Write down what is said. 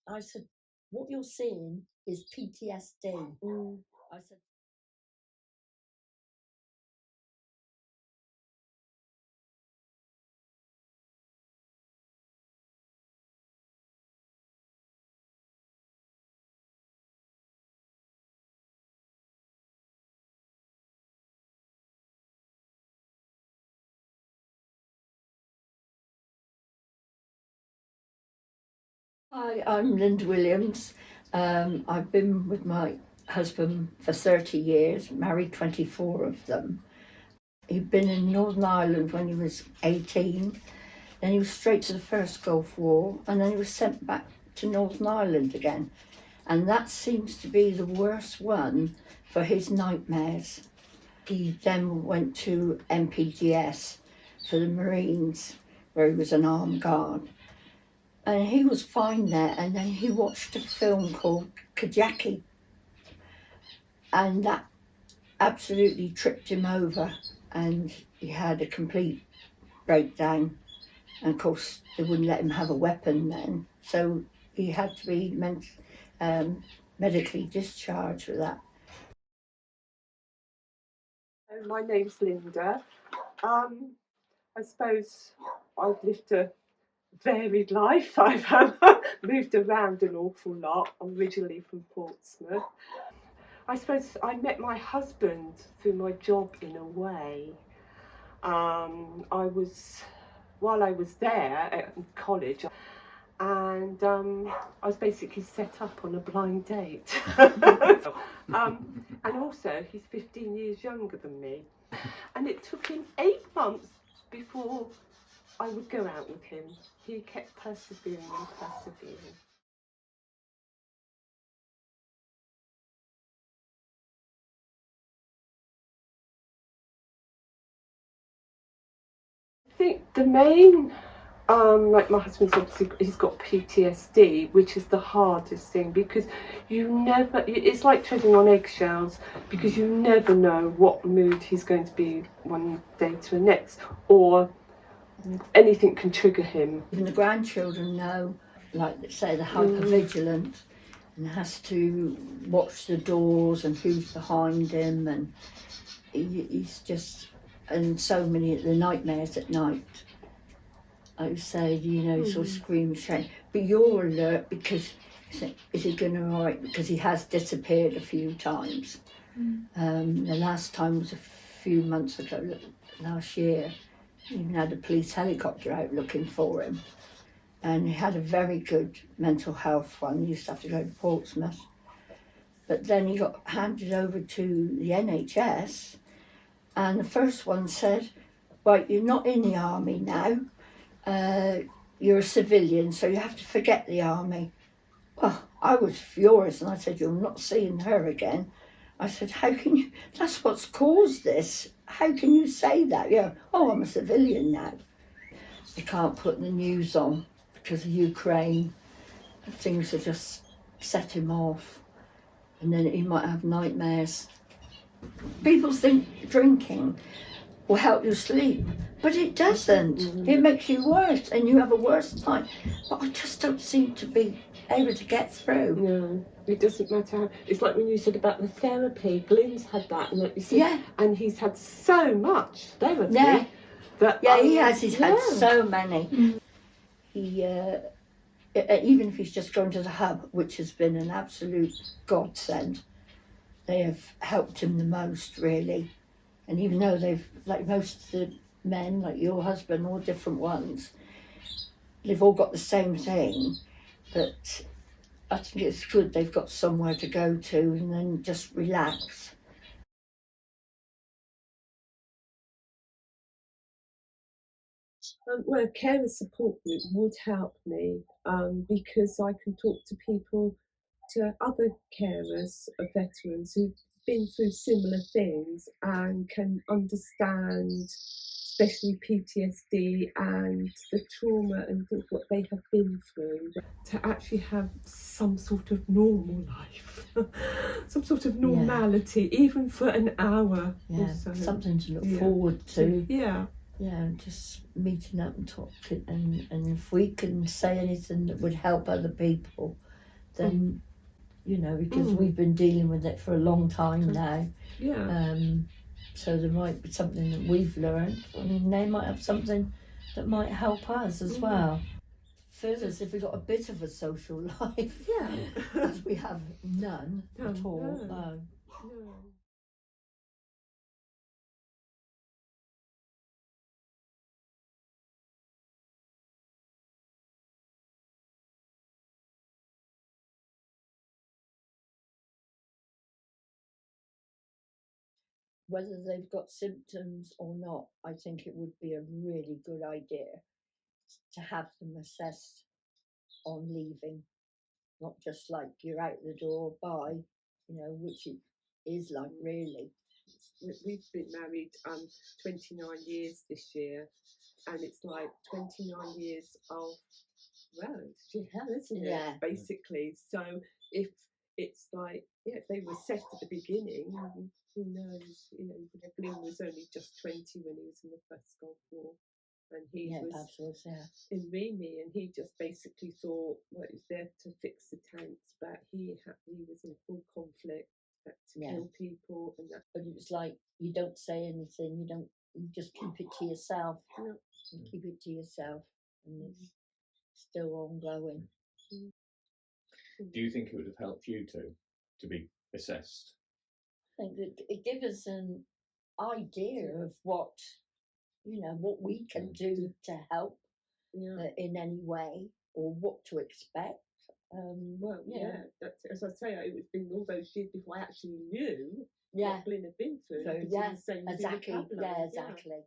I said, what you're seeing is PTSD. I said, hi, I'm Linda Williams. I've been with my husband for 30 years, married 24 of them. He'd been in Northern Ireland when he was 18, then he was straight to the first Gulf War, and then he was sent back to Northern Ireland again. And that seems to be the worst one for his nightmares. He then went to MPGS for the Marines, where he was an armed guard. And he was fine there, and then he watched a film called Kajaki, and that absolutely tripped him over, and he had a complete breakdown. And of course, they wouldn't let him have a weapon then, so he had to be medically discharged for that. My name's Linda. I suppose I've lived a varied life. I've moved around an awful lot. I'm originally from Portsmouth. I suppose I met my husband through my job in a way. While I was there at college, and I was basically set up on a blind date. And also, he's 15 years younger than me. And it took him 8 months before I would go out with him. He kept persevering and persevering. I think the main, like my husband's obviously, he's got PTSD, which is the hardest thing, because it's like treading on eggshells, because you never know what mood he's going to be one day to the next, or anything can trigger him. Even the grandchildren know, like say, they're hypervigilant and has to watch the doors and who's behind him, and he's just, and so many of the nightmares at night. I would say, sort of scream, shame. But you're alert because, is he going to write? Because he has disappeared a few times. The last time was a few months ago, last year. Even had a police helicopter out looking for him. And he had a very good mental health one. He used to have to go to Portsmouth. But then he got handed over to the NHS, and the first one said, right, you're not in the army now. You're a civilian, so you have to forget the army. Well, I was furious, and I said, you're not seeing her again. I said, how can you, that's what's caused this. How can you say that? Oh, I'm a civilian now. They can't put the news on because of Ukraine. Things have just set him off. And then he might have nightmares. People think drinking will help you sleep, but it doesn't. It makes you worse, and you have a worse night. But I just don't seem to be able to get through. No, it doesn't matter. It's like when you said about the therapy. Glenn's had that, and like you said, and he's had so much therapy. Yeah, that he has. He's had so many. He, even if he's just gone to the hub, which has been an absolute godsend, they have helped him the most, really. And even though they've, like most of the men, like your husband, all different ones, they've all got the same thing, but I think it's good they've got somewhere to go to and then just relax. Well, a carer support group would help me, because I can talk to people, to other carers of veterans who've been through similar things and can understand, especially PTSD and the trauma and what they have been through, to actually have some sort of normal life, some sort of normality, even for an hour or so. Something to look forward to. Yeah, just meeting up and talking, and if we can say anything that would help other people, then, because we've been dealing with it for a long time now. Yeah. So there might be something that we've learned, and they might have something that might help us as well. Further, if we've got a bit of a social life, as we have none at all. No. Whether they've got symptoms or not, I think it would be a really good idea to have them assessed on leaving, not just like you're out the door, bye, which it is like really. We've been married 29 years this year, and it's like 29 years of, well, it's hell, isn't it? Yeah. Basically. So if it's like, if they were assessed at the beginning, who knows? Glyn was only just 20 when he was in the First Gulf War, and he was in Remy, and he just basically thought, well, he was there to fix the tanks, but he was in full conflict, to kill people, and that. But it was like, you don't say anything, you just keep it to yourself. You keep it to yourself, and it's still ongoing. Do you think it would have helped you to be assessed? I think that it gives us an idea of what we can do to help in any way, or what to expect. That's, as I say, it's been all those years before I actually knew what Glyn had been through. So, exactly.